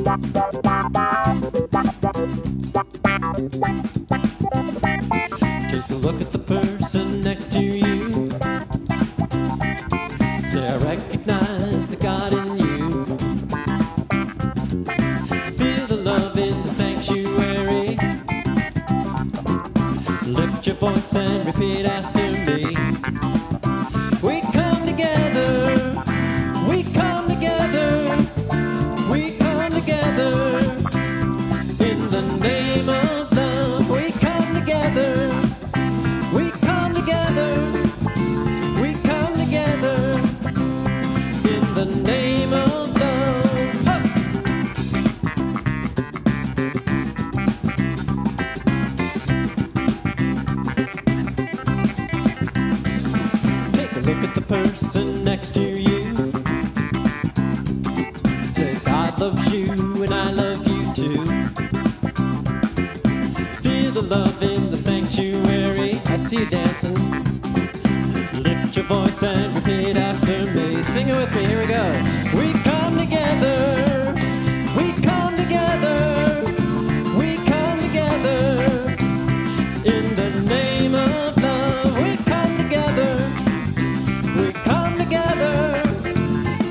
Take a look at the person next to you. Say, I recognize the God in you. Feel the love in the sanctuary. Lift your voice and repeat after me. We come together. We come together. We come together. In the name of love, we come together. We come together. We come together. In the name of love. Huh. Take a look at the person next to you. Say, God loves you and I love you too. Feel the love in the sanctuary. I see you dancing. Lift your voice and repeat after me. Sing it with me, here we go. We come together. We come together. We come together. In the name of love. We come together. We come together.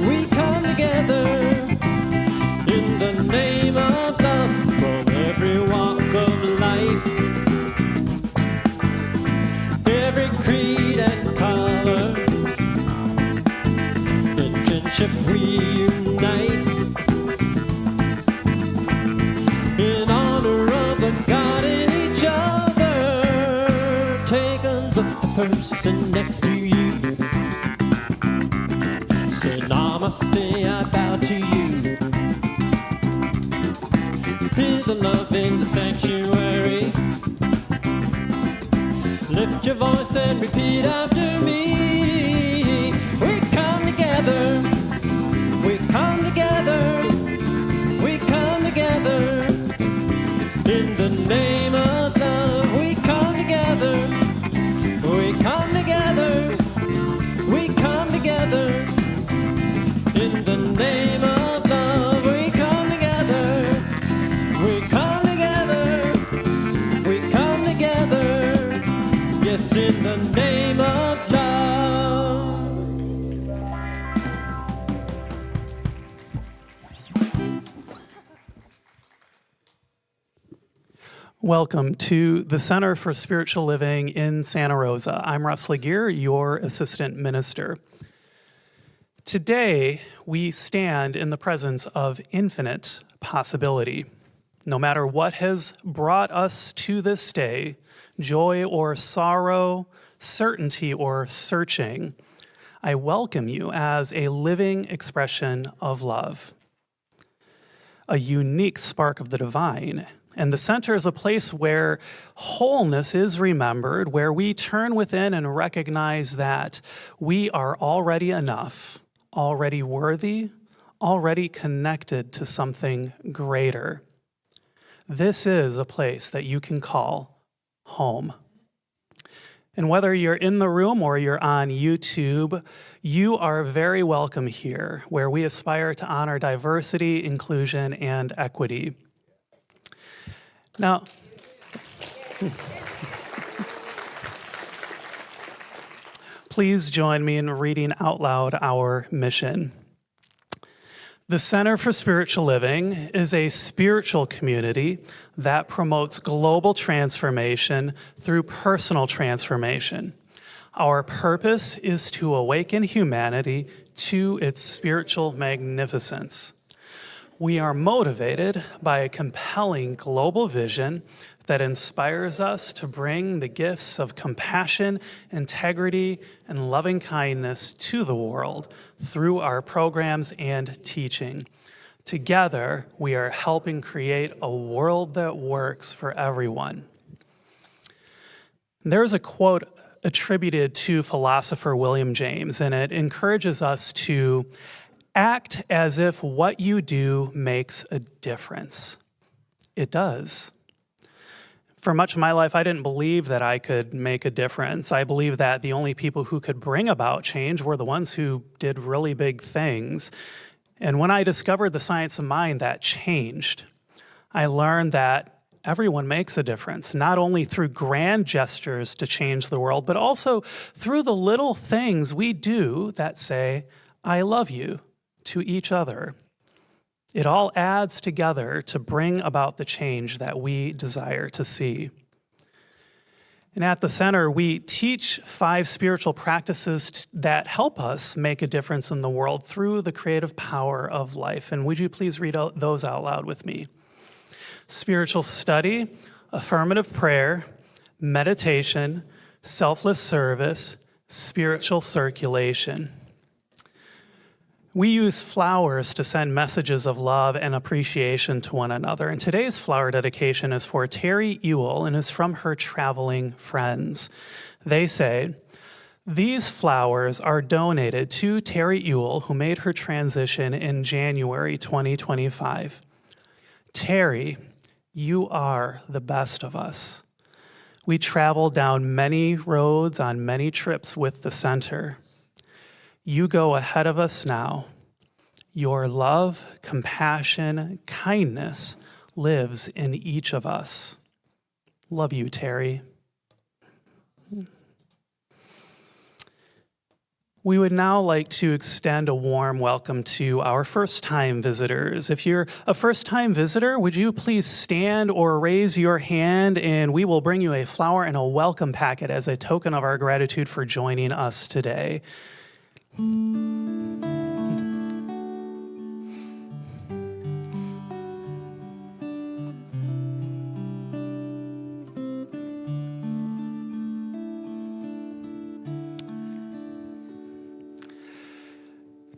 We come together. In the name of love. From every walk of life, every creed and color, in kinship we unite. In honor of the God in each other. Take a look at the person next to you. Say, namaste, I bow to you. Feel the love in the sanctuary. Lift your voice and repeat after me. We come together. We come together. We come together. In the name of love, we come together. We come together. We come together. In the name of love, we come together. We come together. We come together. Yes, in the name of love. Welcome to the Center for Spiritual Living in Santa Rosa. I'm Russ Laguerre, your assistant minister. Today, we stand in the presence of infinite possibility. No matter what has brought us to this day, joy or sorrow, certainty or searching, I welcome you as a living expression of love, a unique spark of the divine. And the center is a place where wholeness is remembered, where we turn within and recognize that we are already enough, already worthy, already connected to something greater. This is a place that you can call home. And whether you're in the room or you're on YouTube, you are very welcome here, where we aspire to honor diversity, inclusion, and equity. Now, please join me in reading out loud our mission. The Center for Spiritual Living is a spiritual community that promotes global transformation through personal transformation. Our purpose is to awaken humanity to its spiritual magnificence. We are motivated by a compelling global vision that inspires us to bring the gifts of compassion, integrity, and loving kindness to the world through our programs and teaching. Together, we are helping create a world that works for everyone. There's a quote attributed to philosopher William James, and it encourages us to act as if what you do makes a difference. It does. For much of my life, I didn't believe that I could make a difference. I believed that the only people who could bring about change were the ones who did really big things. And when I discovered the science of mind, that changed. I learned that everyone makes a difference, not only through grand gestures to change the world, but also through the little things we do that say, I love you, to each other. It all adds together to bring about the change that we desire to see. And at the center, we teach 5 spiritual practices that help us make a difference in the world through the creative power of life. And would you please read those out loud with me? Spiritual study, affirmative prayer, meditation, selfless service, spiritual circulation. We use flowers to send messages of love and appreciation to one another. And today's flower dedication is for Terry Ewell and is from her traveling friends. They say, these flowers are donated to Terry Ewell, who made her transition in January 2025. Terry, you are the best of us. We travel down many roads on many trips with the center. You go ahead of us now. Your love, compassion, kindness lives in each of us. Love you, Terry. We would now like to extend a warm welcome to our first-time visitors. If you're a first-time visitor, would you please stand or raise your hand, and we will bring you a flower and a welcome packet as a token of our gratitude for joining us today.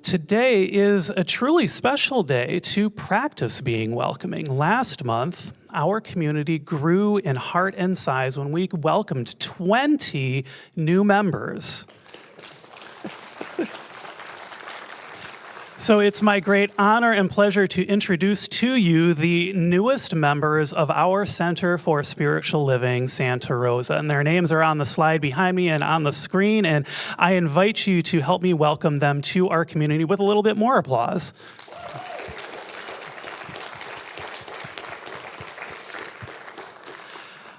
Today is a truly special day to practice being welcoming. Last month, our community grew in heart and size when we welcomed 20 new members. So it's my great honor and pleasure to introduce to you the newest members of our Center for Spiritual Living, Santa Rosa. And their names are on the slide behind me and on the screen. And I invite you to help me welcome them to our community with a little bit more applause.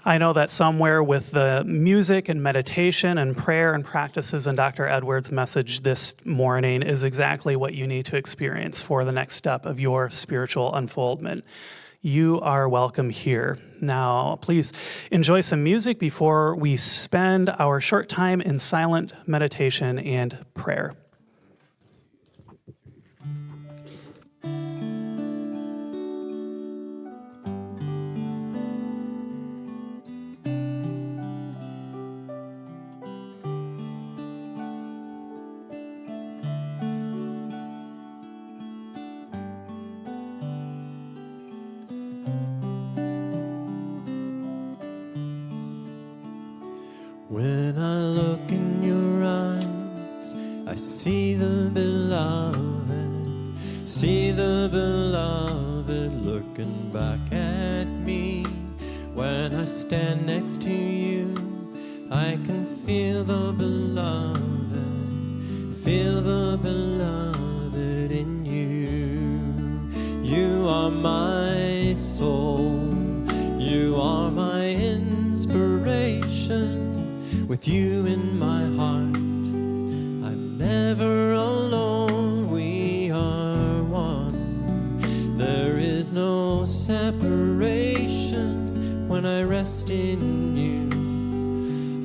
I know that somewhere with the music and meditation and prayer and practices in Dr. Edwards' message this morning is exactly what you need to experience for the next step of your spiritual unfoldment. You are welcome here. Now, please enjoy some music before we spend our short time in silent meditation and prayer. When I look in your eyes, I see the beloved looking back at me. When I stand next to you, I can feel the beloved in you. You are my soul, you are my inspiration. With you in my heart, I'm never alone. We are one. There is no separation. When I rest in you,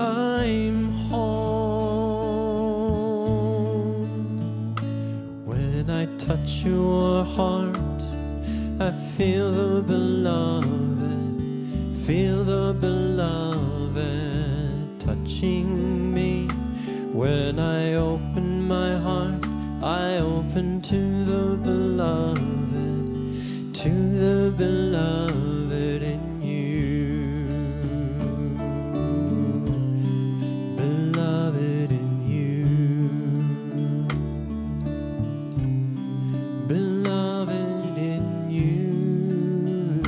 I'm home. When I touch your heart, I feel the beloved touching me. When I open my heart, I open to the beloved in you. Beloved in you. Beloved in you.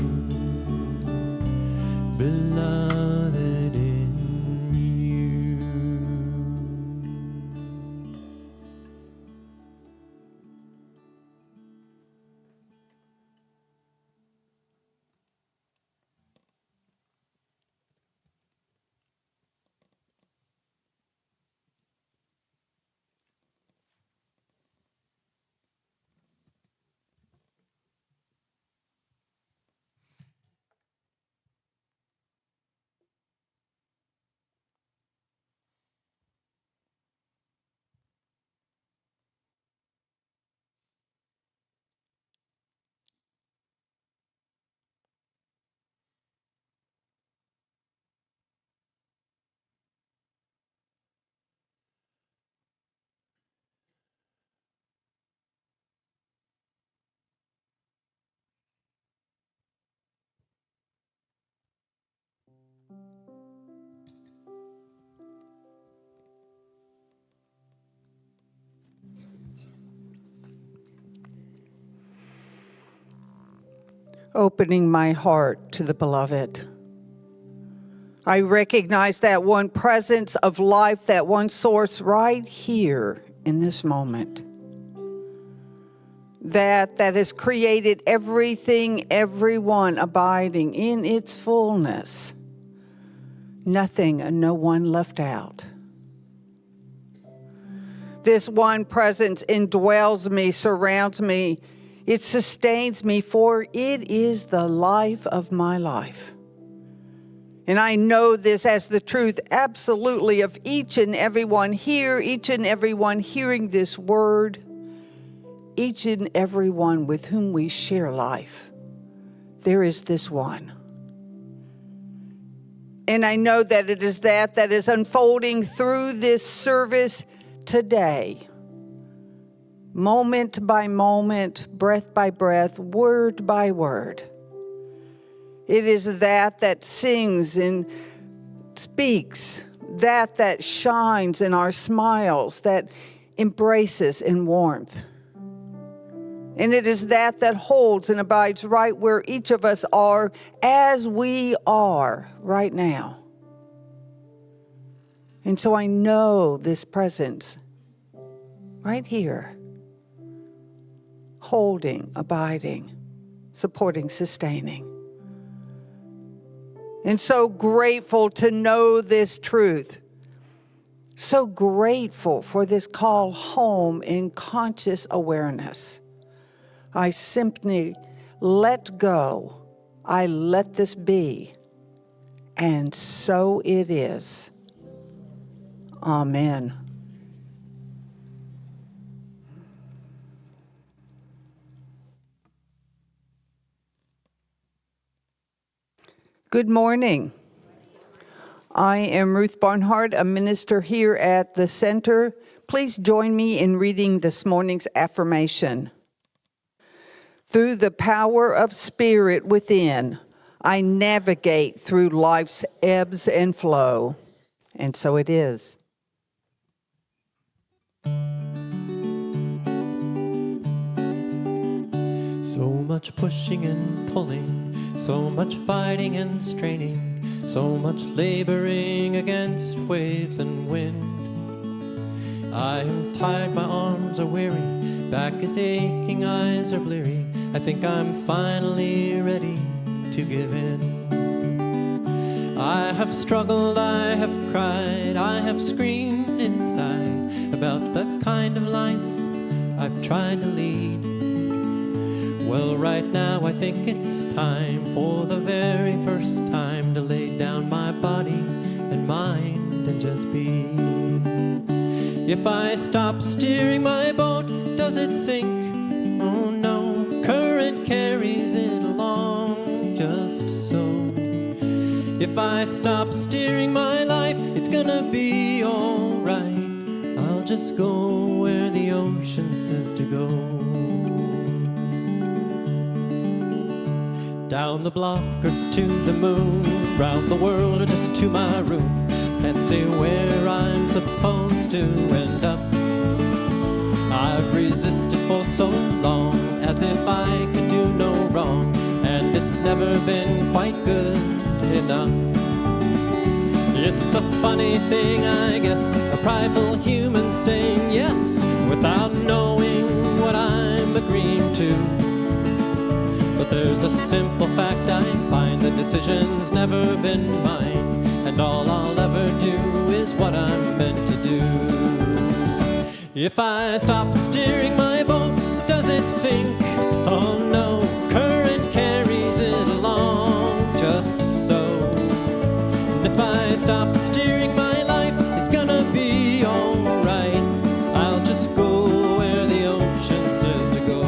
Beloved in you. opening my heart to the beloved. I recognize that one presence of life, that one source right here in this moment. That has created everything, everyone abiding in its fullness. Nothing and no one left out. This one presence indwells me, surrounds me. It sustains me, for it is the life of my life. And I know this as the truth absolutely of each and every one here, each and every one hearing this word, each and every one with whom we share life. There is this one. And I know that it is that is unfolding through this service today. Moment by moment, breath by breath, word by word. It is that sings and speaks, that shines in our smiles, that embraces in warmth. And it is that holds and abides right where each of us are as we are right now. And so I know this presence right here, holding, abiding, supporting, sustaining. And so grateful to know this truth. So grateful for this call home in conscious awareness. I simply let go. I let this be. And so it is. Amen. Good morning. I am Ruth Barnhart, a minister here at the center. Please join me in reading this morning's affirmation. Through the power of spirit within, I navigate through life's ebbs and flow. And so it is. So much pushing and pulling, so much fighting and straining, so much laboring against waves and wind. I am tired, my arms are weary, back is aching, eyes are bleary. I think I'm finally ready to give in. I have struggled, I have cried, I have screamed inside about the kind of life I've tried to lead. Well, right now I think it's time for the very first time to lay down my body and mind and just be. If I stop steering my boat, does it sink? Oh no, current carries it along just so. If I stop steering my life, it's gonna be alright. I'll just go where the ocean says to go. Down the block or to the moon, round the world or just to my room. Can't see where I'm supposed to end up. I've resisted for so long, as if I could do no wrong, and it's never been quite good enough. It's a funny thing, I guess, a prideful human saying yes without knowing what I'm agreeing to. But there's a simple fact I find, the decision's never been mine, and all I'll ever do is what I'm meant to do. If I stop steering my boat, does it sink? Oh no, current carries it along just so. And if I stop steering my life, it's gonna be alright. I'll just go where the ocean says to go.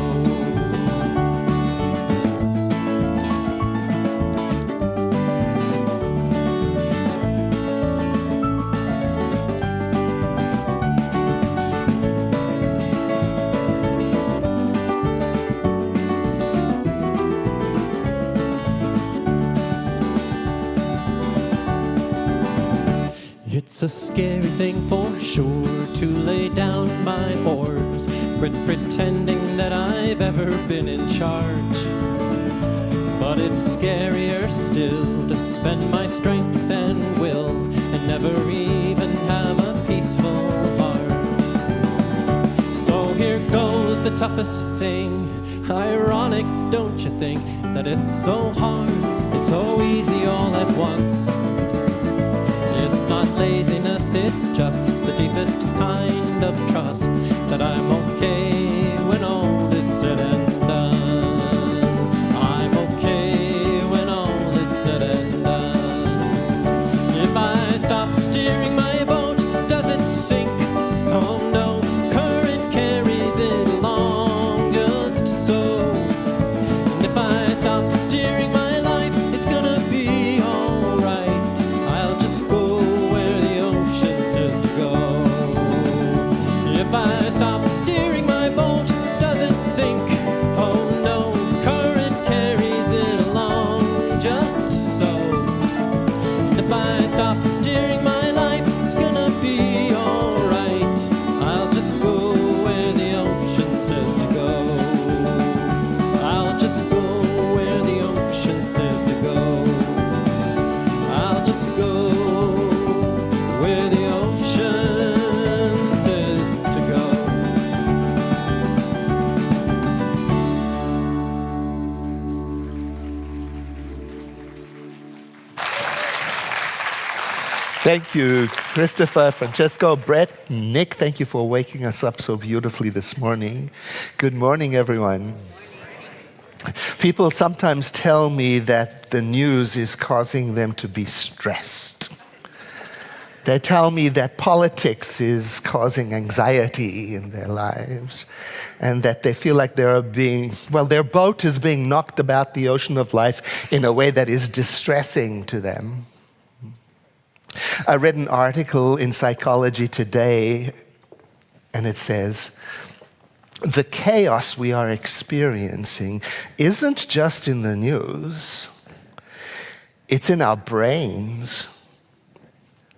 It's a scary thing for sure to lay down my oars, pretending that I've ever been in charge. But it's scarier still to spend my strength and will and never even have a peaceful heart. So here goes the toughest thing. Ironic, don't you think, that it's so hard, it's so easy all at once. It's not laziness, it's just the deepest kind of trust that I'm okay when all is said and done. I'm okay when all is said and done. If I stop steering my boat, does it sink? Oh no, current carries it along just so. And if I stop steering my life, it's gonna be alright. I'll just go where the ocean says to go. If I stop steering my boat, does it sink? Oh no, current carries it along just so. And if I stop steering my life, it's gonna be alright. I'll just go where the ocean says to go. I'll just go where the ocean says to go. I'll just go where the ocean says to go. Thank you, Christopher, Francesco, Brett, Nick. Thank you for waking us up so beautifully this morning. Good morning, everyone. People sometimes tell me that the news is causing them to be stressed. They tell me that politics is causing anxiety in their lives and that they feel like their boat is being knocked about the ocean of life in a way that is distressing to them. I read an article in Psychology Today, and it says, the chaos we are experiencing isn't just in the news, it's in our brains,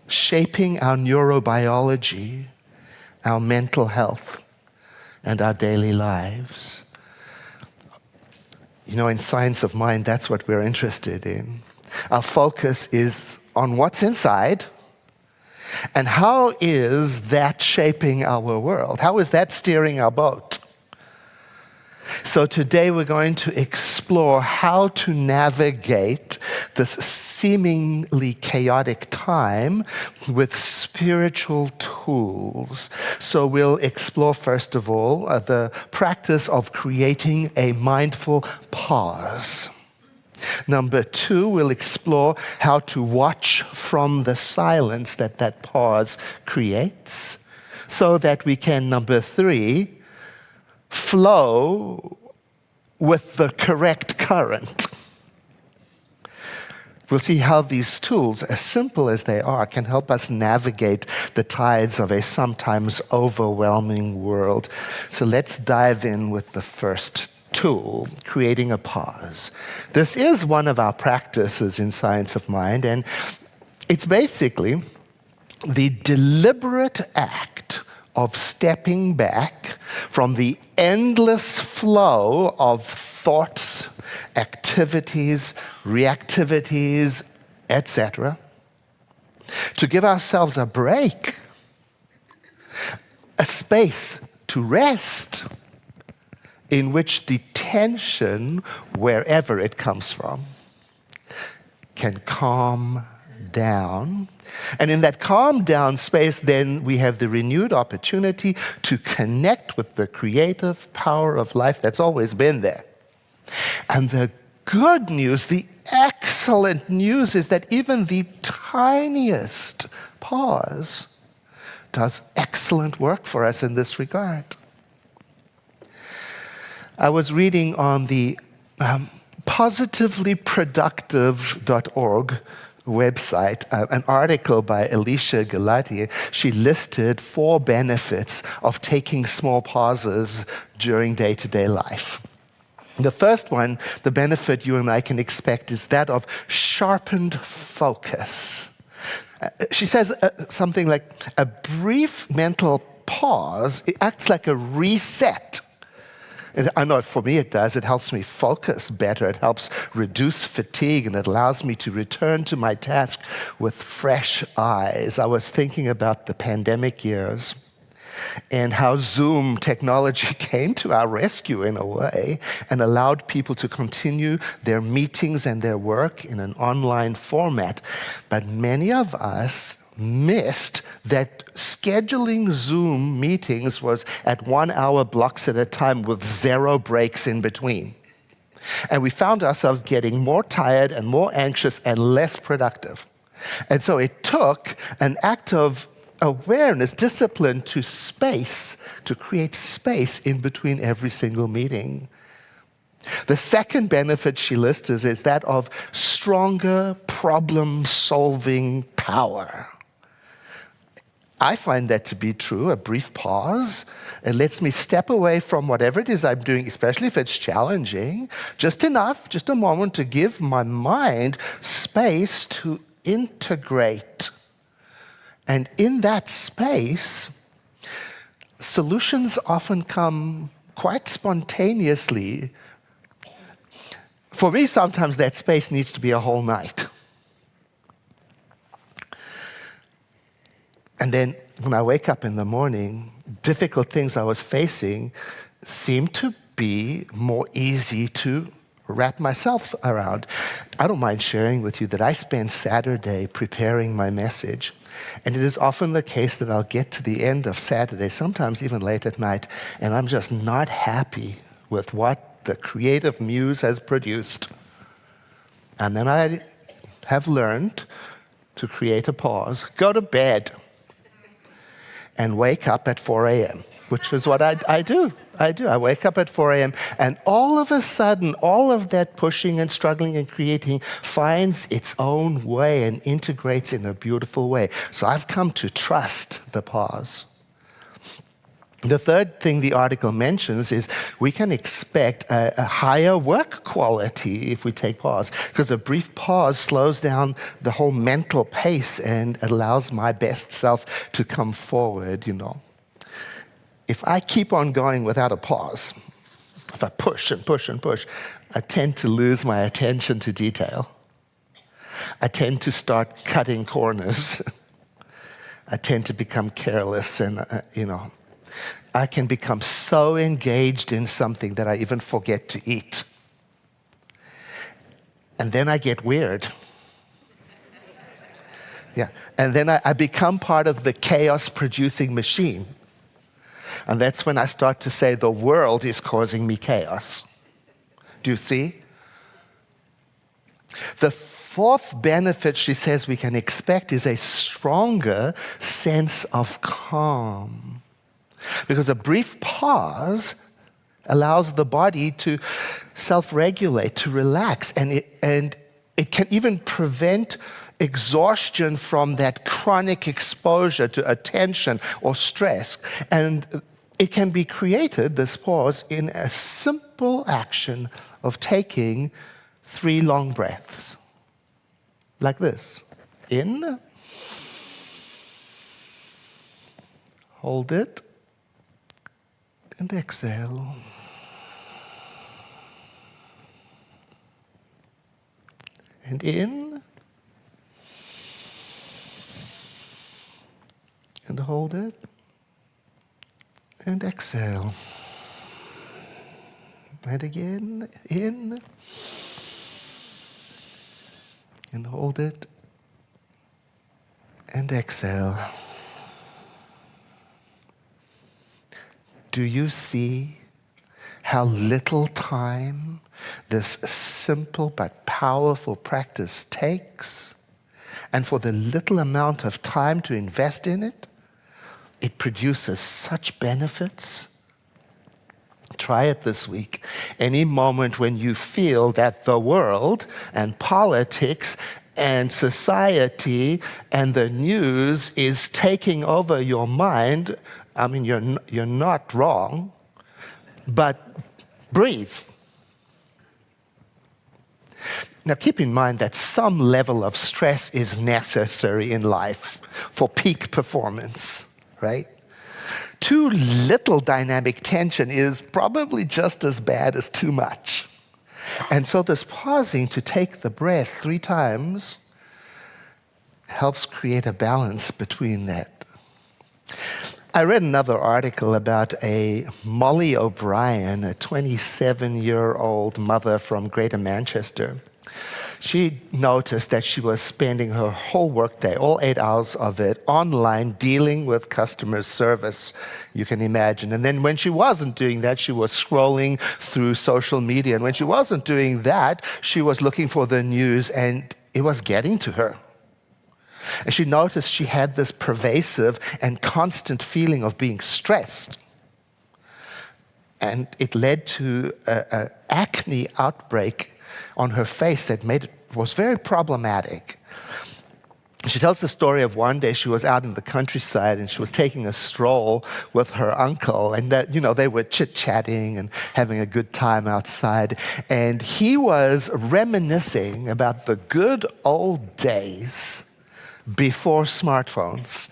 shaping our neurobiology, our mental health, and our daily lives. You know, in Science of Mind, that's what we're interested in. Our focus is on what's inside, and how is that shaping our world? How is that steering our boat? So today we're going to explore how to navigate this seemingly chaotic time with spiritual tools. So we'll explore, first of all, the practice of creating a mindful pause. Number 2, we'll explore how to watch from the silence that pause creates, so that we can, number 3, flow with the correct current. We'll see how these tools, as simple as they are, can help us navigate the tides of a sometimes overwhelming world. So let's dive in with the first tool, creating a pause. This is one of our practices in Science of Mind, and it's basically the deliberate act of stepping back from the endless flow of thoughts, activities, reactivities, etc., to give ourselves a break, a space to rest, in which the tension, wherever it comes from, can calm down. And in that calm down space, then we have the renewed opportunity to connect with the creative power of life that's always been there. And the good news, the excellent news, is that even the tiniest pause does excellent work for us in this regard. I was reading on the positivelyproductive.org website an article by Alicia Galati. She listed 4 benefits of taking small pauses during day-to-day life. The first one, the benefit you and I can expect, is that of sharpened focus. She says something like, a brief mental pause, it acts like a reset I know for me it does. It helps me focus better. It helps reduce fatigue, and it allows me to return to my task with fresh eyes. I was thinking about the pandemic years and how Zoom technology came to our rescue in a way and allowed people to continue their meetings and their work in an online format. But many of us missed that scheduling Zoom meetings was at 1 hour blocks at a time with 0 breaks in between. And we found ourselves getting more tired and more anxious and less productive. And so it took an act of awareness, discipline to create space in between every single meeting. The second benefit she lists is that of stronger problem-solving power. I find that to be true. A brief pause. It lets me step away from whatever it is I'm doing, especially if it's challenging, just enough, just a moment to give my mind space to integrate. And in that space, solutions often come quite spontaneously. For me, sometimes that space needs to be a whole night. And then when I wake up in the morning, difficult things I was facing seem to be more easy to wrap myself around. I don't mind sharing with you that I spent Saturday preparing my message. And it is often the case that I'll get to the end of Saturday, sometimes even late at night, and I'm just not happy with what the creative muse has produced. And then I have learned to create a pause, go to bed, and wake up at 4 a.m., which is what I do. I wake up at 4 a.m., and all of a sudden, all of that pushing and struggling and creating finds its own way and integrates in a beautiful way. So I've come to trust the pause. The third thing the article mentions is we can expect a higher work quality if we take pause, because a brief pause slows down the whole mental pace and allows my best self to come forward, If I keep on going without a pause, if I push and push and push, I tend to lose my attention to detail. I tend to start cutting corners. I tend to become careless and, I can become so engaged in something that I even forget to eat. And then I get weird. Yeah, and then I become part of the chaos-producing machine. And that's when I start to say the world is causing me chaos. Do you see? The fourth benefit she says we can expect is a stronger sense of calm. Because a brief pause allows the body to self-regulate, to relax, and it can even prevent exhaustion from that chronic exposure to attention or stress. And it can be created, this pause, in a simple action of taking 3 long breaths. Like this. In. Hold it. And exhale. And in. And hold it. And exhale. And again, in. And hold it. And exhale. Do you see how little time this simple but powerful practice takes? And for the little amount of time to invest in it, it produces such benefits. Try it this week. Any moment when you feel that the world and politics and society and the news is taking over your mind, I mean, you're not wrong, but breathe. Now, keep in mind that some level of stress is necessary in life for peak performance, right? Too little dynamic tension is probably just as bad as too much. And so this pausing to take the breath 3 times helps create a balance between that. I read another article about a Molly O'Brien, a 27-year-old mother from Greater Manchester. She noticed that she was spending her whole workday, all 8 hours of it, online dealing with customer service, you can imagine. And then when she wasn't doing that, she was scrolling through social media. And when she wasn't doing that, she was looking for the news, and it was getting to her. And she noticed she had this pervasive and constant feeling of being stressed. And it led to an acne outbreak on her face that was very problematic. She tells the story of one day she was out in the countryside and she was taking a stroll with her uncle, and that, they were chit-chatting and having a good time outside. And he was reminiscing about the good old days before smartphones,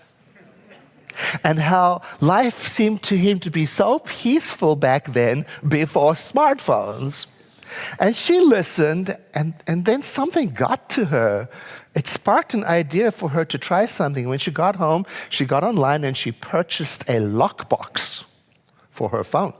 and how life seemed to him to be so peaceful back then before smartphones. And she listened, and then something got to her. It sparked an idea for her to try something. When she got home, she got online and she purchased a lockbox for her phone.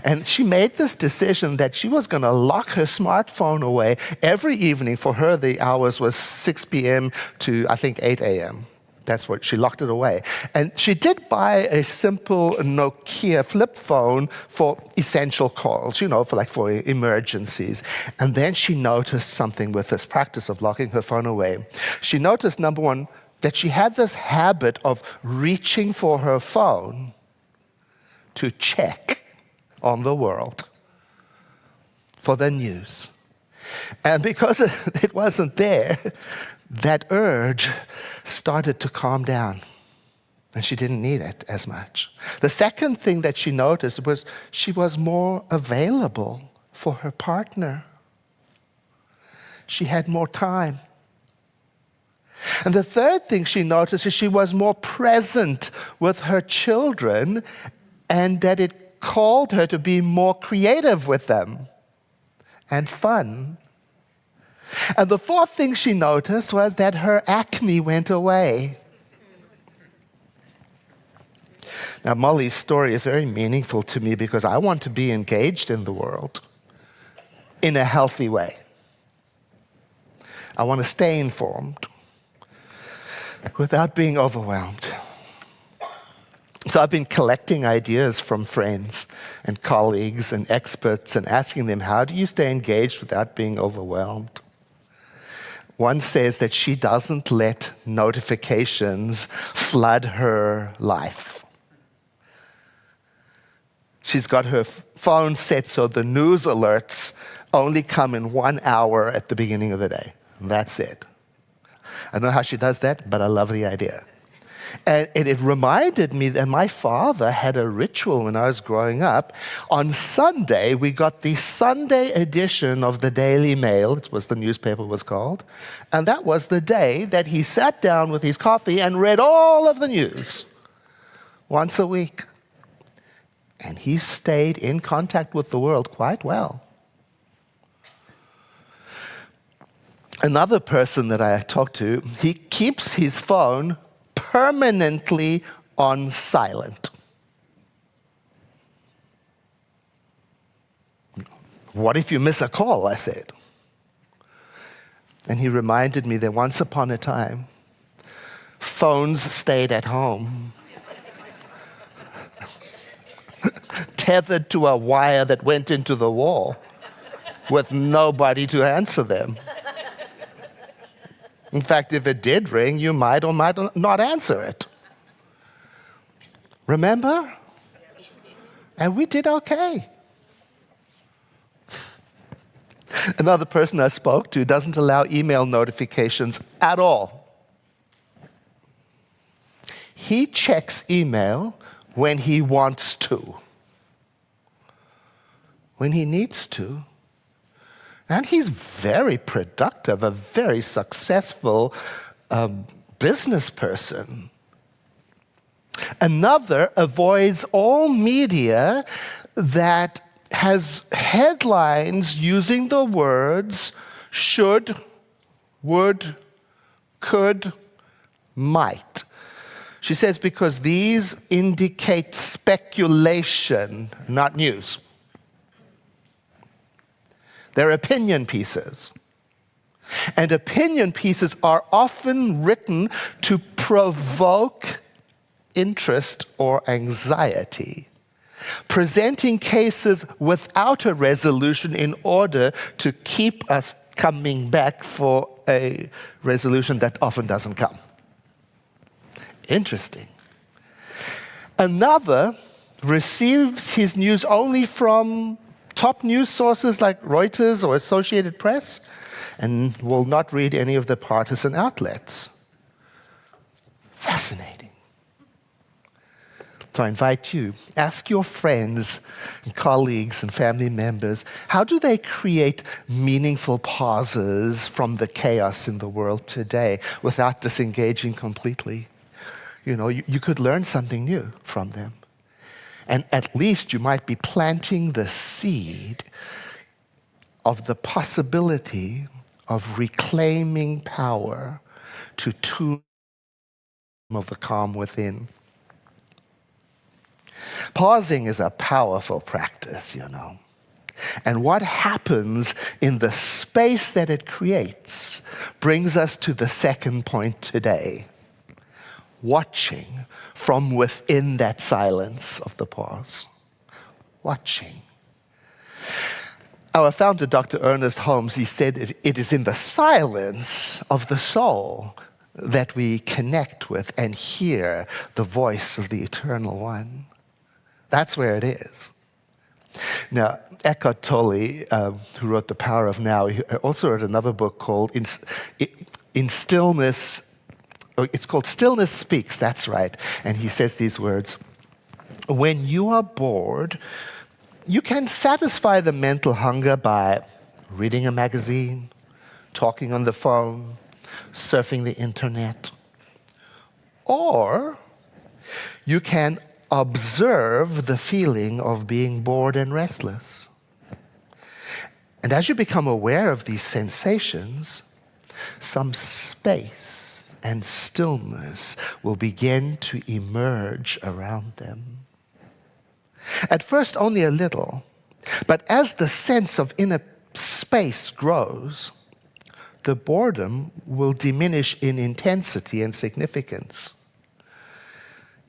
And she made this decision that she was going to lock her smartphone away every evening. For her, the hours was 6 p.m. to, I think, 8 a.m. That's what she locked it away. And she did buy a simple Nokia flip phone for essential calls, for emergencies. And then she noticed something with this practice of locking her phone away. She noticed, number one, that she had this habit of reaching for her phone to check on the world for the news. And because it wasn't there, that urge started to calm down, and she didn't need it as much. The second thing that she noticed was she was more available for her partner. She had more time. And the third thing she noticed is she was more present with her children, and that it called her to be more creative with them and fun. And the fourth thing she noticed was that her acne went away. Now, Molly's story is very meaningful to me because I want to be engaged in the world in a healthy way. I want to stay informed without being overwhelmed. So I've been collecting ideas from friends and colleagues and experts and asking them, how do you stay engaged without being overwhelmed? One says that she doesn't let notifications flood her life. She's got her phone set so the news alerts only come in 1 hour at the beginning of the day. And that's it. I don't know how she does that, but I love the idea. And it reminded me that my father had a ritual when I was growing up. On Sunday, we got the Sunday edition of the Daily Mail. It was the newspaper was called. And that was the day that he sat down with his coffee and read all of the news once a week. And he stayed in contact with the world quite well. Another person that I talked to, he keeps his phone permanently on silent. What if you miss a call, I said. And he reminded me that once upon a time, phones stayed at home, tethered to a wire that went into the wall with nobody to answer them. In fact, if it did ring, you might or might not answer it. Remember? And we did okay. Another person I spoke to doesn't allow email notifications at all. He checks email when he wants to, when he needs to. And he's very productive, a very successful business person. Another avoids all media that has headlines using the words should, would, could, might. She says because these indicate speculation, not news. They're opinion pieces. And opinion pieces are often written to provoke interest or anxiety, presenting cases without a resolution in order to keep us coming back for a resolution that often doesn't come. Interesting. Another receives his news only from top news sources like Reuters or Associated Press and will not read any of the partisan outlets. Fascinating. So I invite you, ask your friends and colleagues and family members, how do they create meaningful pauses from the chaos in the world today without disengaging completely? You know, you could learn something new from them. And at least you might be planting the seed of the possibility of reclaiming power to tune of the calm within. Pausing is a powerful practice, you know. And what happens in the space that it creates brings us to the second point today. Watching from within that silence of the pause. Watching. Our founder, Dr. Ernest Holmes, he said it is in the silence of the soul that we connect with and hear the voice of the Eternal One. That's where it is. Now, Eckhart Tolle, who wrote The Power of Now, he also wrote another book called In Stillness. It's called Stillness Speaks, that's right. And he says these words, when you are bored, you can satisfy the mental hunger by reading a magazine, talking on the phone, surfing the internet. Or you can observe the feeling of being bored and restless. And as you become aware of these sensations, some space and stillness will begin to emerge around them. At first, only a little, but as the sense of inner space grows, the boredom will diminish in intensity and significance.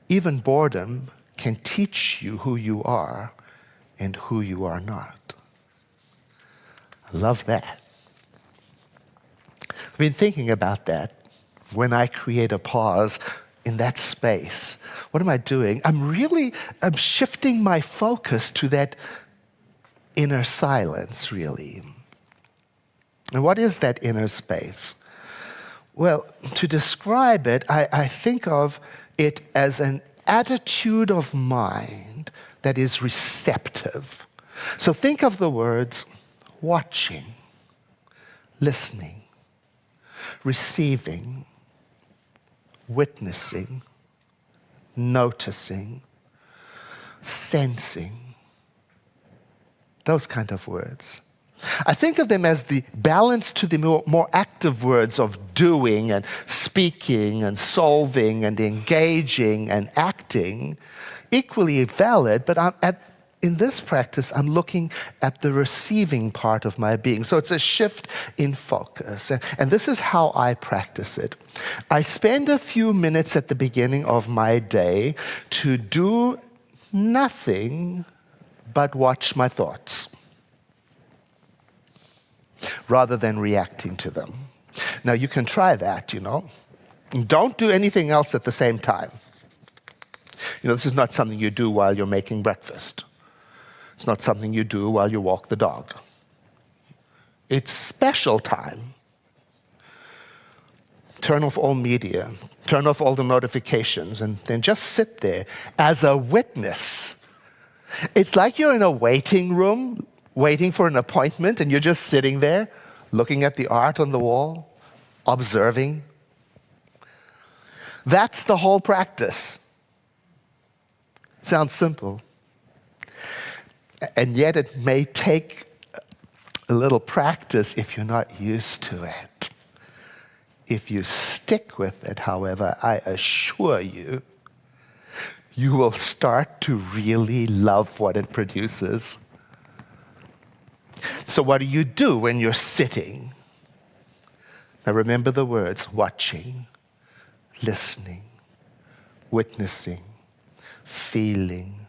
Even boredom can teach you who you are and who you are not. I love that. I've been thinking about that. When I create a pause in that space, what am I doing? I'm shifting my focus to that inner silence, really. And what is that inner space? Well, to describe it, I think of it as an attitude of mind that is receptive. So think of the words watching, listening, receiving, witnessing, noticing, sensing. Those kind of words. I think of them as the balance to the more active words of doing and speaking and solving and engaging and acting, equally valid, but in this practice, I'm looking at the receiving part of my being. So it's a shift in focus. And this is how I practice it. I spend a few minutes at the beginning of my day to do nothing but watch my thoughts, rather than reacting to them. Now, you can try that, you know. Don't do anything else at the same time. You know, this is not something you do while you're making breakfast. It's not something you do while you walk the dog. It's special time. Turn off all media, turn off all the notifications, and then just sit there as a witness. It's like you're in a waiting room, waiting for an appointment, and you're just sitting there, looking at the art on the wall, observing. That's the whole practice. Sounds simple. And yet it may take a little practice if you're not used to it. If you stick with it, however, I assure you, you will start to really love what it produces. So what do you do when you're sitting? Now remember the words: watching, listening, witnessing, feeling,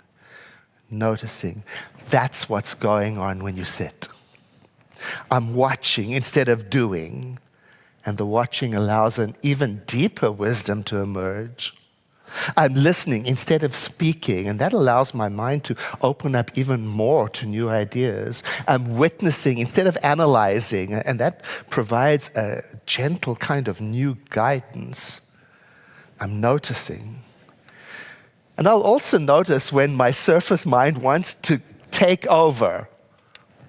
noticing. That's what's going on when you sit. I'm watching instead of doing, and the watching allows an even deeper wisdom to emerge. I'm listening instead of speaking, and that allows my mind to open up even more to new ideas. I'm witnessing instead of analyzing, and that provides a gentle kind of new guidance. I'm noticing. And I'll also notice when my surface mind wants to take over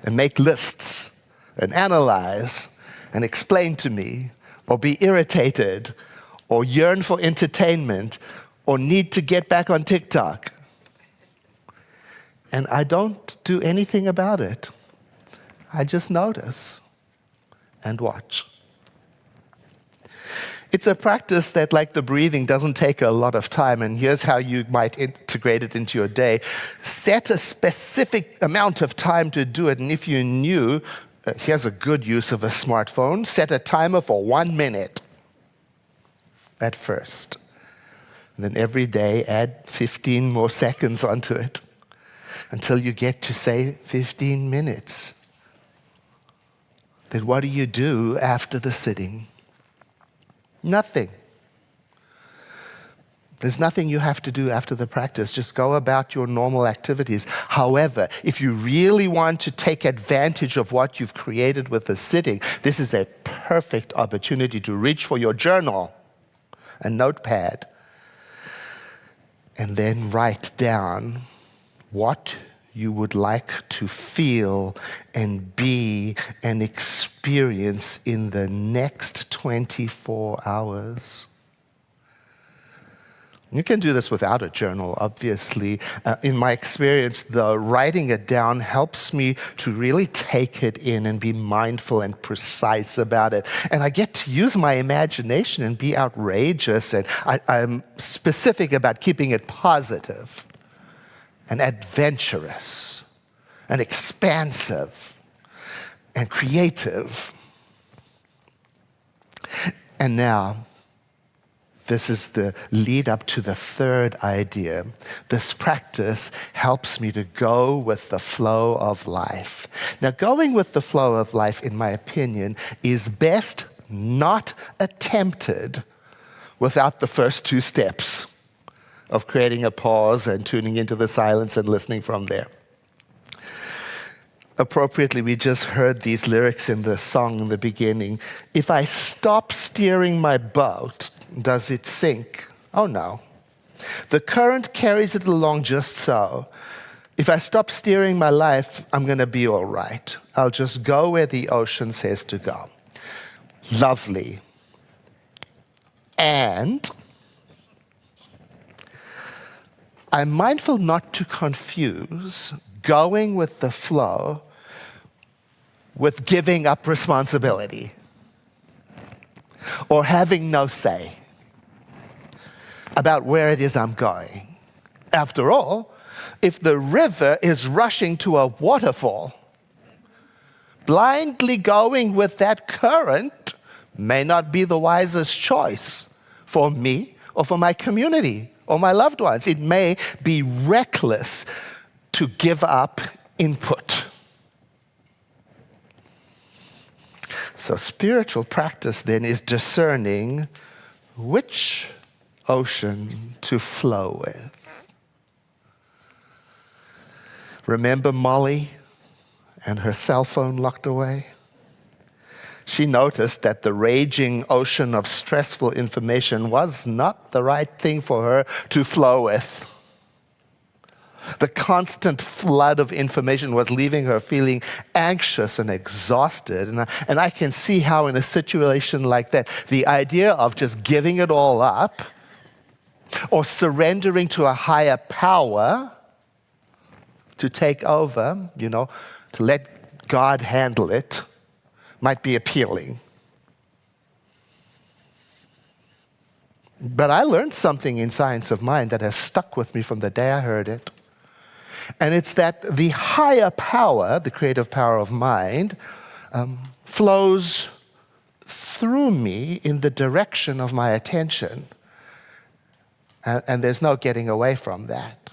and make lists and analyze and explain to me, or be irritated, or yearn for entertainment, or need to get back on TikTok. And I don't do anything about it. I just notice and watch. It's a practice that, like the breathing, doesn't take a lot of time, and here's how you might integrate it into your day. Set a specific amount of time to do it, and if you knew, here's a good use of a smartphone, set a timer for 1 minute at first. And then every day add 15 more seconds onto it until you get to, say, 15 minutes. Then what do you do after the sitting? Nothing. There's nothing you have to do after the practice. Just go about your normal activities. However, if you really want to take advantage of what you've created with the sitting, this is a perfect opportunity to reach for your journal and notepad and then write down what you would like to feel and be and experience in the next 24 hours. You can do this without a journal, obviously. In my experience, the writing it down helps me to really take it in and be mindful and precise about it. And I get to use my imagination and be outrageous. And I'm specific about keeping it positive and adventurous and expansive and creative. And now, this is the lead up to the third idea. This practice helps me to go with the flow of life. Now, going with the flow of life, in my opinion, is best not attempted without the first two steps of creating a pause and tuning into the silence and listening from there. Appropriately, we just heard these lyrics in the song in the beginning. If I stop steering my boat, does it sink? Oh no. The current carries it along just so. If I stop steering my life, I'm going to be all right. I'll just go where the ocean says to go. Lovely. And I'm mindful not to confuse going with the flow with giving up responsibility or having no say about where it is I'm going. After all, if the river is rushing to a waterfall, blindly going with that current may not be the wisest choice for me or for my community or my loved ones. It may be reckless to give up input. So spiritual practice then is discerning which ocean to flow with. Remember Molly and her cell phone locked away? She noticed that the raging ocean of stressful information was not the right thing for her to flow with. The constant flood of information was leaving her feeling anxious and exhausted. And I can see how in a situation like that, the idea of just giving it all up or surrendering to a higher power to take over, to let God handle it, might be appealing. But I learned something in Science of Mind that has stuck with me from the day I heard it. And it's that the higher power, the creative power of mind, flows through me in the direction of my attention. And there's no getting away from that.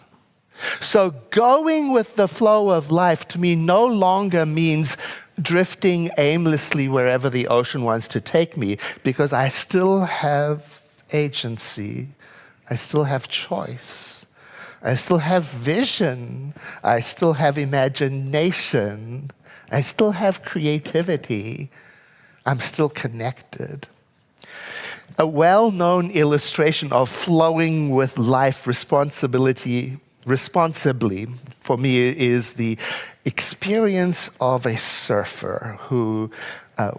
So going with the flow of life to me no longer means drifting aimlessly wherever the ocean wants to take me, because I still have agency. I still have choice. I still have vision. I still have imagination. I still have creativity. I'm still connected. A well-known illustration of flowing with life responsibly for me is the experience of a surfer who,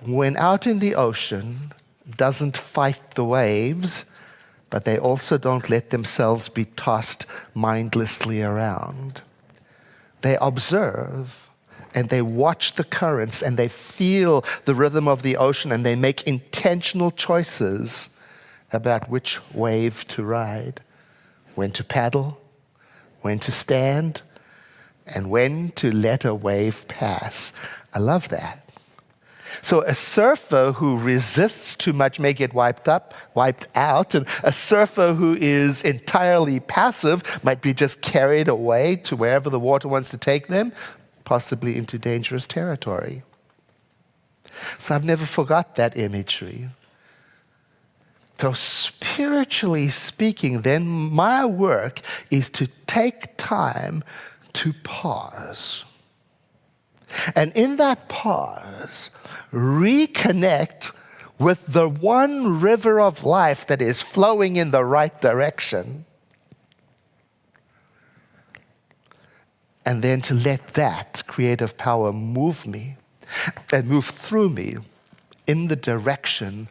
when out in the ocean, doesn't fight the waves, but they also don't let themselves be tossed mindlessly around. They observe and they watch the currents and they feel the rhythm of the ocean, and they make intentional choices about which wave to ride, when to paddle, when to stand, and when to let a wave pass. I love that. So a surfer who resists too much may get wiped out, and a surfer who is entirely passive might be just carried away to wherever the water wants to take them, possibly into dangerous territory. So I've never forgot that imagery. So spiritually speaking, then, my work is to take time to pause. And in that pause, reconnect with the one river of life that is flowing in the right direction. And then to let that creative power move me and move through me in the direction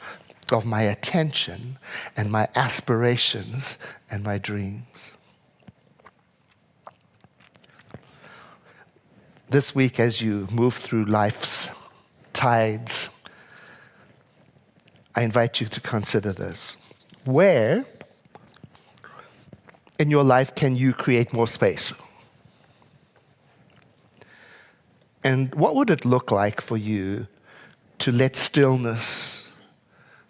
of my attention and my aspirations and my dreams. This week, as you move through life's tides, I invite you to consider this. Where in your life can you create more space? And what would it look like for you to let stillness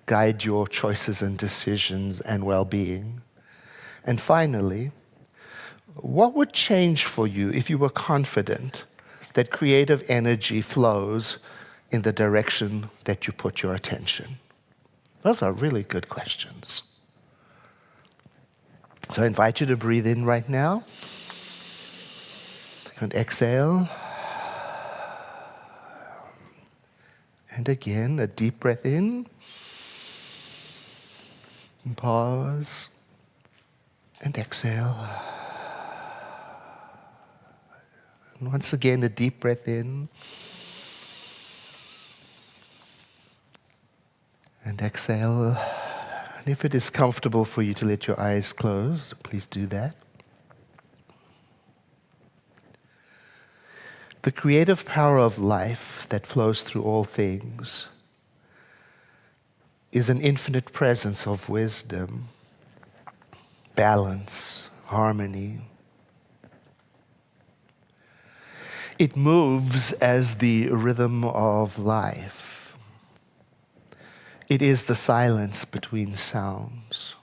guide your choices and decisions and well-being? And finally, what would change for you if you were confident that creative energy flows in the direction that you put your attention? Those are really good questions. So I invite you to breathe in right now and exhale. And again, a deep breath in. And pause. And exhale. And once again, a deep breath in. And exhale. And if it is comfortable for you to let your eyes close, please do that. The creative power of life that flows through all things is an infinite presence of wisdom, balance, harmony. It moves as the rhythm of life. It is the silence between sounds.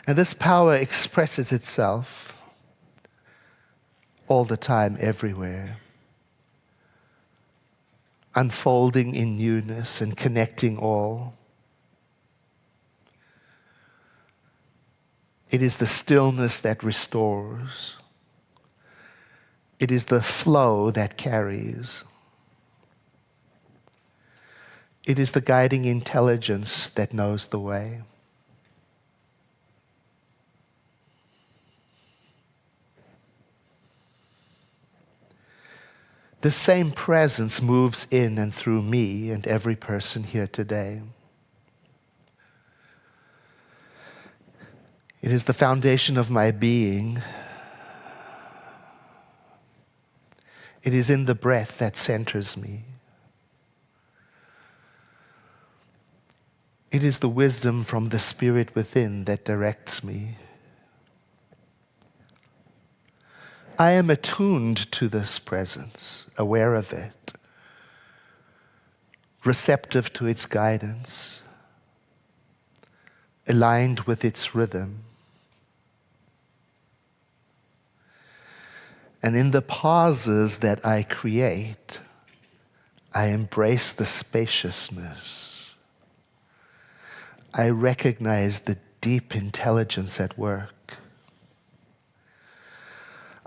And this power expresses itself all the time, everywhere, unfolding in newness and connecting all. It is the stillness that restores. It is the flow that carries. It is the guiding intelligence that knows the way. the same presence moves in and through me and every person here today. It is the foundation of my being. It is in the breath that centers me. It is the wisdom from the Spirit within that directs me. I am attuned to this presence, aware of it, receptive to its guidance, aligned with its rhythm. And in the pauses that I create, I embrace the spaciousness. I recognize the deep intelligence at work.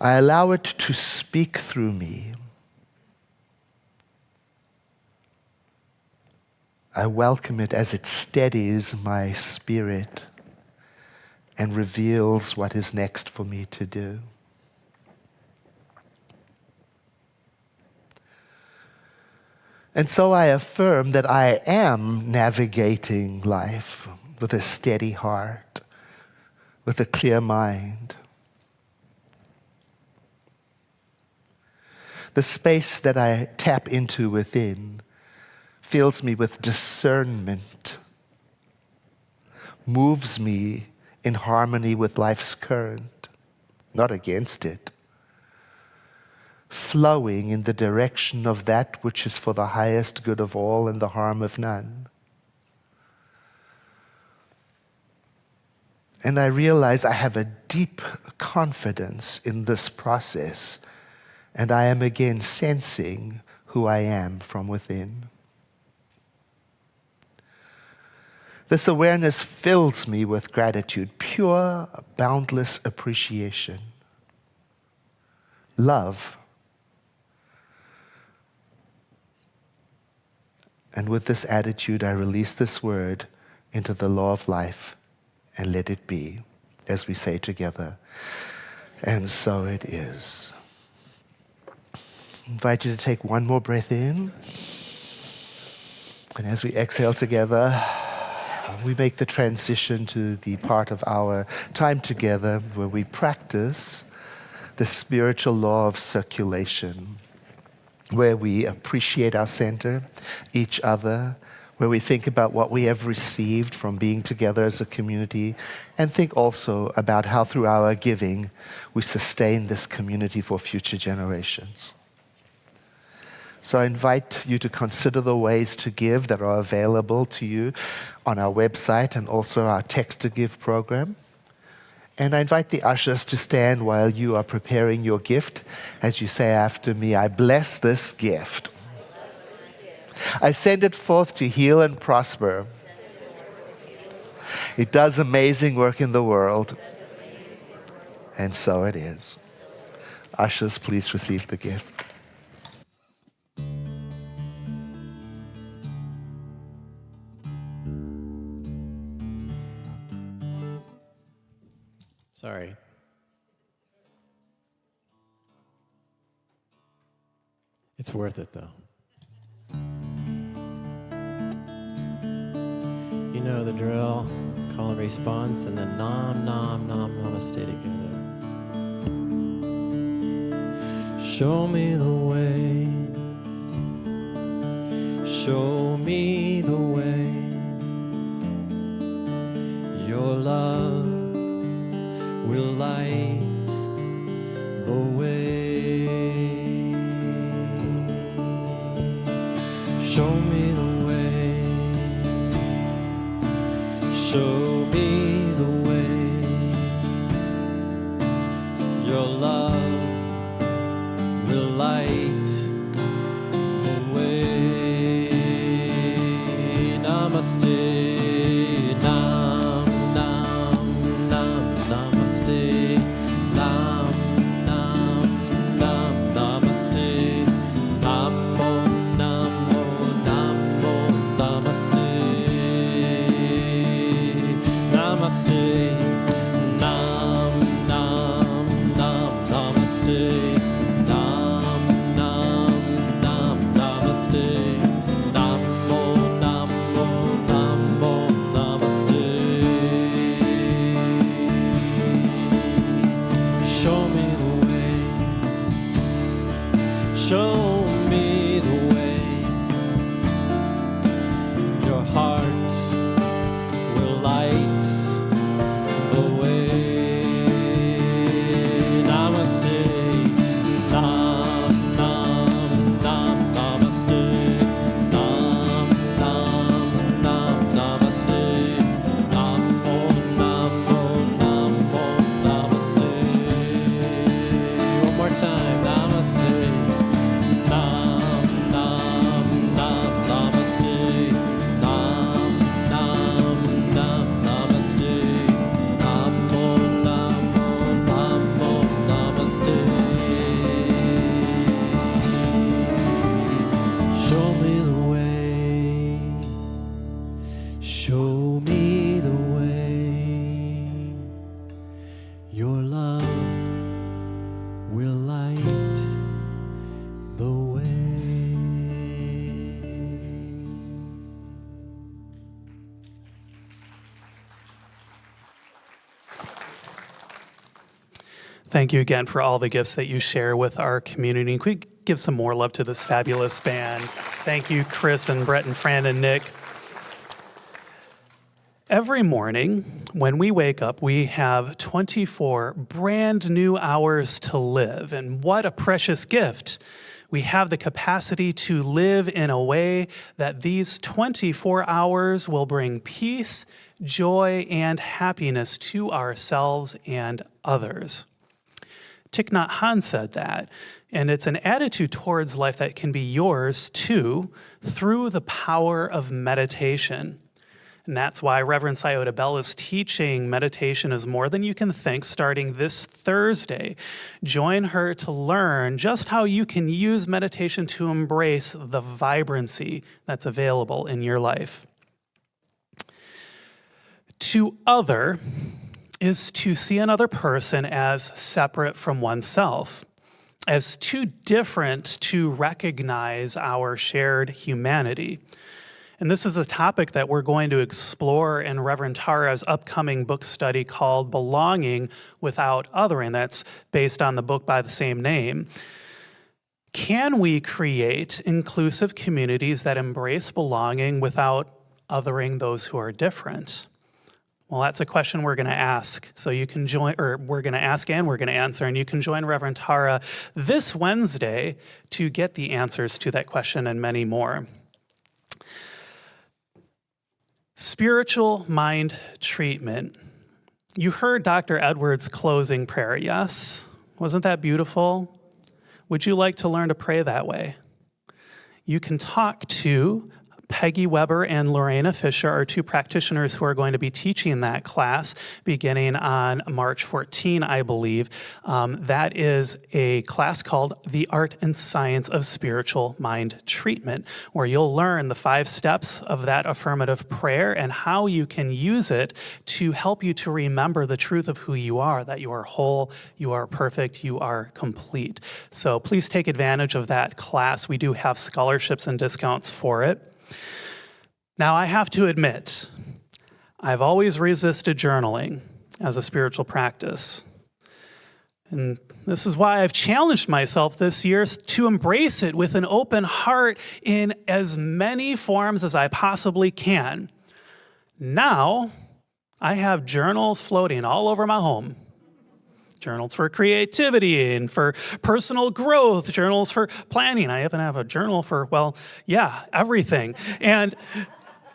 I allow it to speak through me. I welcome it as it steadies my spirit and reveals what is next for me to do. And so I affirm that I am navigating life with a steady heart, with a clear mind. The space that I tap into within fills me with discernment, moves me in harmony with life's current, not against it, flowing in the direction of that which is for the highest good of all and the harm of none. And I realize I have a deep confidence in this process, and I am again sensing who I am from within. This awareness fills me with gratitude, pure, boundless appreciation, love. And with this attitude, I release this word into the law of life and let it be, as we say together, and so it is. I invite you to take one more breath in. And as we exhale together, we make the transition to the part of our time together where we practice the spiritual law of circulation, where we appreciate our center, each other, where we think about what we have received from being together as a community, and think also about how through our giving we sustain this community for future generations. So I invite you to consider the ways to give that are available to you on our website and also our Text to Give program. And I invite the ushers to stand while you are preparing your gift as you say after me, I bless this gift. I send it forth to heal and prosper. It does amazing work in the world. And so it is. Ushers, please receive the gift. Sorry. It's worth it, though. You know the drill. Call and response, and then nam, nam, nam, namaste together. Show me the way. Show me the way. Your love will light the way. Show me the way. Show me the way. Your love will light the way. Namaste. Thank you again for all the gifts that you share with our community. Can we give some more love to this fabulous band? Thank you, Chris and Brett and Fran and Nick. Every morning when we wake up, we have 24 brand new hours to live. And what a precious gift. We have the capacity to live in a way that these 24 hours will bring peace, joy, and happiness to ourselves and others. Thich Nhat Hanh said that, and it's an attitude towards life that can be yours too through the power of meditation. And that's why Reverend Sayota Bell is teaching meditation is more than you can think starting this Thursday. Join her to learn just how you can use meditation to embrace the vibrancy that's available in your life. To other is to see another person as separate from oneself, as too different to recognize our shared humanity. And this is a topic that we're going to explore in Reverend Tara's upcoming book study called Belonging Without Othering. That's based on the book by the same name. Can we create inclusive communities that embrace belonging without othering those who are different? Well, that's a question we're going to ask. So you can join, or we're going to ask and we're going to answer, and you can join Reverend Tara this Wednesday to get the answers to that question and many more. Spiritual mind treatment. You heard Dr. Edwards' closing prayer, yes? Wasn't that beautiful? Would you like to learn to pray that way? You can talk to Peggy Weber and Lorena Fisher are two practitioners who are going to be teaching that class beginning on March 14, I believe. That is a class called The Art and Science of Spiritual Mind Treatment, where you'll learn the 5 steps of that affirmative prayer and how you can use it to help you to remember the truth of who you are, that you are whole, you are perfect, you are complete. So please take advantage of that class. We do have scholarships and discounts for it. Now, I have to admit, I've always resisted journaling as a spiritual practice. And this is why I've challenged myself this year to embrace it with an open heart in as many forms as I possibly can. Now, I have journals floating all over my home. Journals for creativity and for personal growth, journals for planning. I even have a journal for, well, yeah, everything. And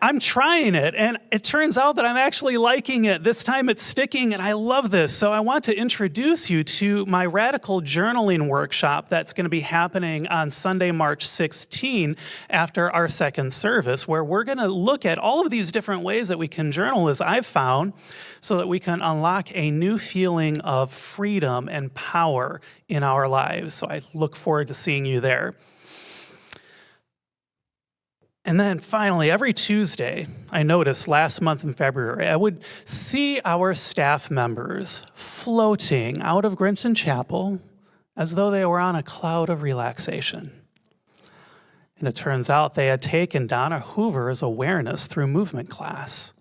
I'm trying it, and it turns out that I'm actually liking it. This time it's sticking, and I love this. So I want to introduce you to my radical journaling workshop that's going to be happening on Sunday, March 16, after our second service, where we're going to look at all of these different ways that we can journal, as I've found, so that we can unlock a new feeling of freedom and power in our lives. So I look forward to seeing you there. And then finally, every Tuesday, I noticed last month in February, I would see our staff members floating out of Grinton Chapel as though they were on a cloud of relaxation. And it turns out they had taken Donna Hoover's awareness through movement class.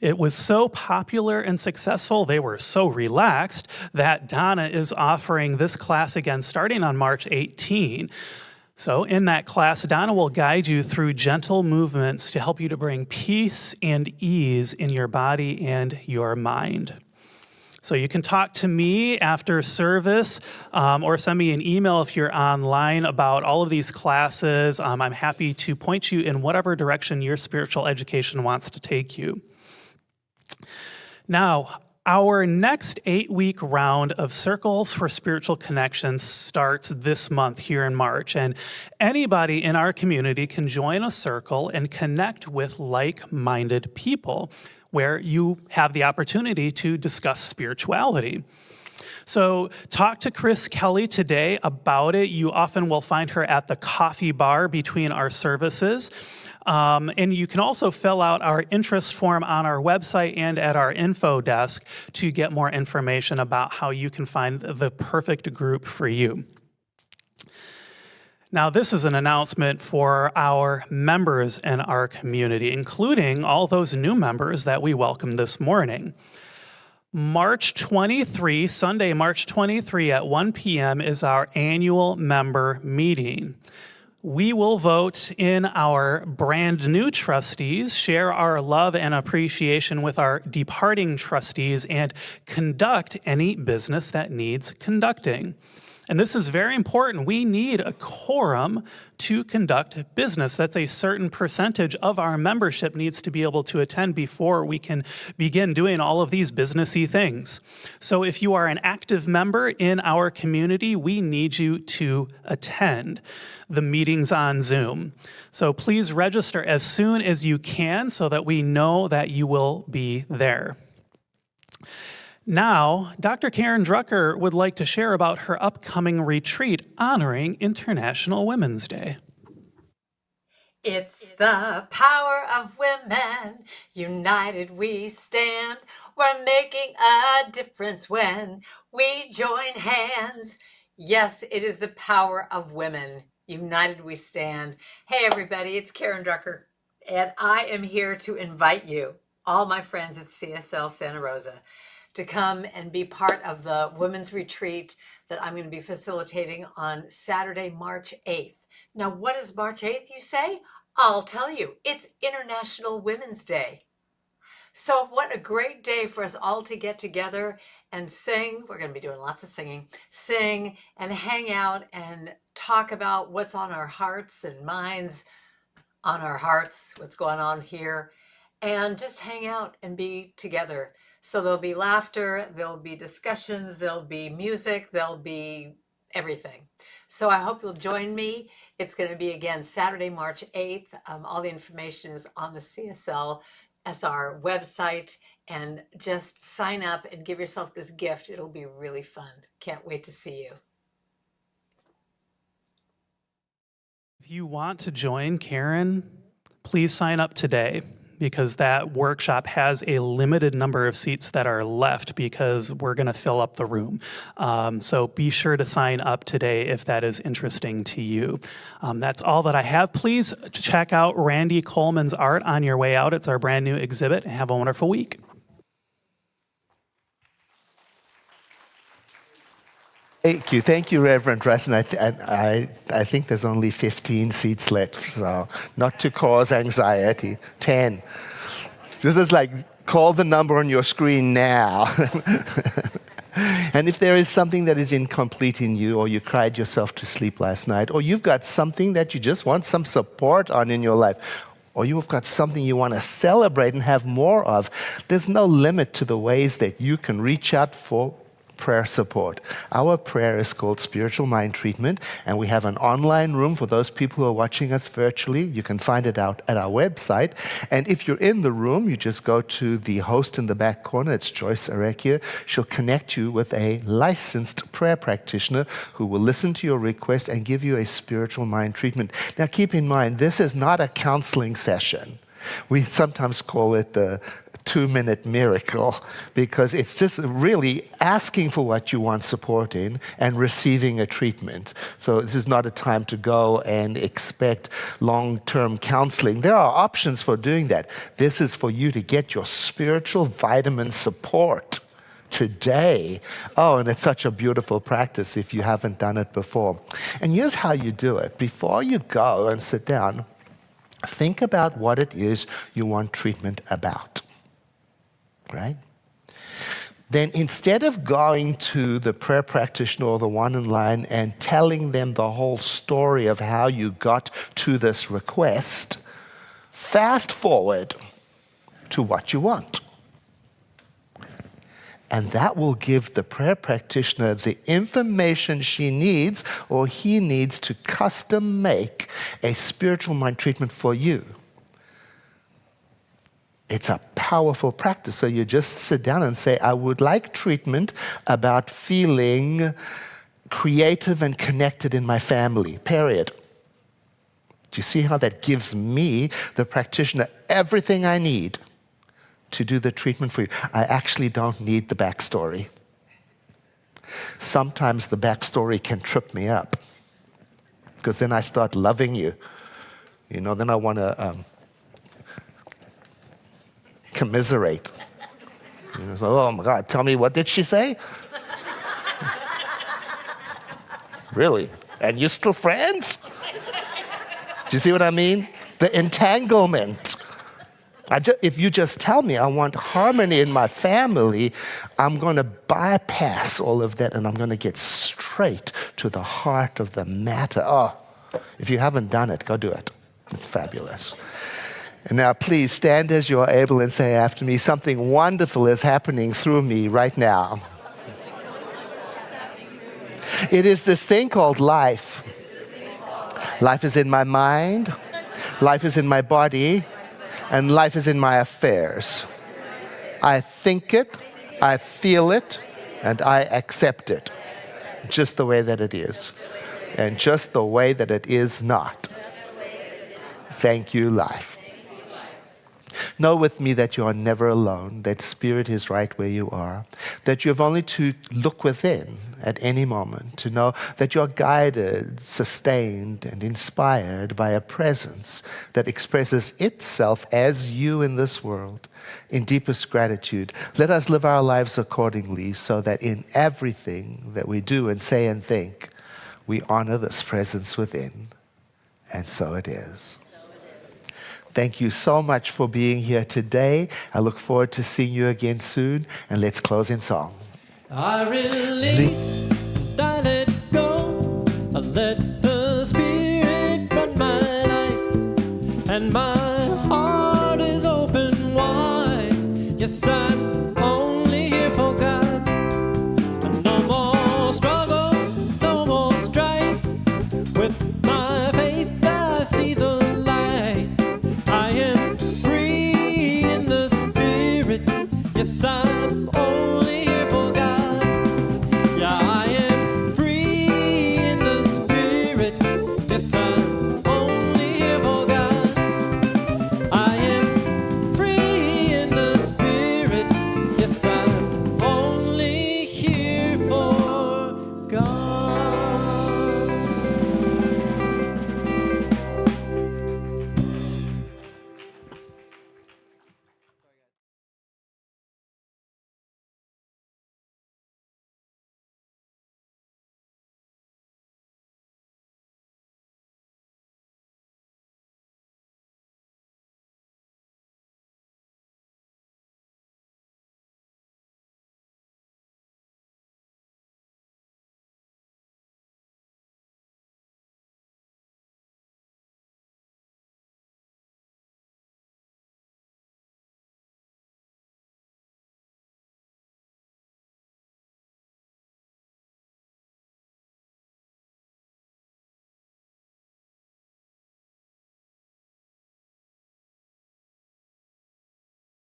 It was so popular and successful, they were so relaxed, that Donna is offering this class again starting on March 18. So in that class, Donna will guide you through gentle movements to help you to bring peace and ease in your body and your mind. So you can talk to me after service or send me an email if you're online about all of these classes. I'm happy to point you in whatever direction your spiritual education wants to take you. Now, our next 8-week round of Circles for Spiritual Connections starts this month here in March, and anybody in our community can join a circle and connect with like-minded people where you have the opportunity to discuss spirituality. So talk to Chris Kelly today about it. You often will find her at the coffee bar between our services. And you can also fill out our interest form on our website and at our info desk to get more information about how you can find the perfect group for you. Now, this is an announcement for our members in our community, including all those new members that we welcomed this morning. March 23, Sunday, March 23 at 1 p.m. is our annual member meeting. We will vote in our brand new trustees, share our love and appreciation with our departing trustees, and conduct any business that needs conducting. And this is very important. We need a quorum to conduct business. That's a certain percentage of our membership needs to be able to attend before we can begin doing all of these businessy things. So if you are an active member in our community, we need you to attend the meetings on Zoom. So please register as soon as you can so that we know that you will be there. Now, Dr. Karen Drucker would like to share about her upcoming retreat honoring International Women's Day. It's the power of women, united we stand. We're making a difference when we join hands. Yes, it is the power of women, united we stand. Hey everybody, it's Karen Drucker, and I am here to invite you, all my friends at CSL Santa Rosa, to come and be part of the women's retreat that I'm going to be facilitating on Saturday, March 8th. Now, what is March 8th, you say? I'll tell you, it's International Women's Day. So what a great day for us all to get together and sing. We're going to be doing lots of singing, sing and hang out and talk about what's on our hearts and minds, on our hearts, what's going on here, and just hang out and be together. So there'll be laughter, there'll be discussions, there'll be music, there'll be everything. So I hope you'll join me. It's going to be, again, Saturday, March 8th. All the information is on the CSLSR website. And just sign up and give yourself this gift. It'll be really fun. Can't wait to see you. If you want to join Karen, please sign up today, because that workshop has a limited number of seats that are left because we're going to fill up the room. So be sure to sign up today if that is interesting to you. That's all that I have. Please check out Randy Coleman's art on your way out. It's our brand new exhibit. Have a wonderful week. Thank you, Reverend Russ. And I think there's only 15 seats left, so not to cause anxiety. 10. This is like, call the number on your screen now. And if there is something that is incomplete in you, or you cried yourself to sleep last night, or you've got something that you just want some support on in your life, or you've got something you want to celebrate and have more of, there's no limit to the ways that you can reach out for prayer support. Our prayer is called Spiritual Mind Treatment, and we have an online room for those people who are watching us virtually. You can find it out at our website. And if you're in the room, you just go to the host in the back corner. It's Joyce Arekia. She'll connect you with a licensed prayer practitioner who will listen to your request and give you a spiritual mind treatment. Now, keep in mind, this is not a counseling session. We sometimes call it the 2-minute miracle, because it's just really asking for what you want support in and receiving a treatment. So this is not a time to go and expect long-term counseling. There are options for doing that. This is for you to get your spiritual vitamin support today. Oh, and it's such a beautiful practice if you haven't done it before. And here's how you do it. Before you go and sit down, think about what it is you want treatment about. Right? Then instead of going to the prayer practitioner or the one in line and telling them the whole story of how you got to this request, fast forward to what you want. And that will give the prayer practitioner the information she needs or he needs to custom make a spiritual mind treatment for you. It's a powerful practice. So you just sit down and say, I would like treatment about feeling creative and connected in my family, period. Do you see how that gives me, the practitioner, everything I need to do the treatment for you? I actually don't need the backstory. Sometimes the backstory can trip me up, because then I start loving you. Then I want to commiserate. Oh my God, tell me, what did she say? Really? And you're still friends? Do you see what I mean? The entanglement. If you just tell me I want harmony in my family, I'm going to bypass all of that and I'm going to get straight to the heart of the matter. Oh, if you haven't done it, go do it. It's fabulous. And now please stand as you are able and say after me, something wonderful is happening through me right now. It is this thing called life. Life is in my mind, life is in my body, and life is in my affairs. I think it, I feel it, and I accept it. Just the way that it is. And just the way that it is not. Thank you, life. Know with me that you are never alone, that Spirit is right where you are, that you have only to look within at any moment to know that you are guided, sustained, and inspired by a presence that expresses itself as you in this world. In deepest gratitude, let us live our lives accordingly so that in everything that we do and say and think, we honor this presence within. And so it is. Thank you so much for being here today. I look forward to seeing you again soon. And let's close in song. I release and I let go. I let the Spirit run my life. And my heart is open wide. Yes, I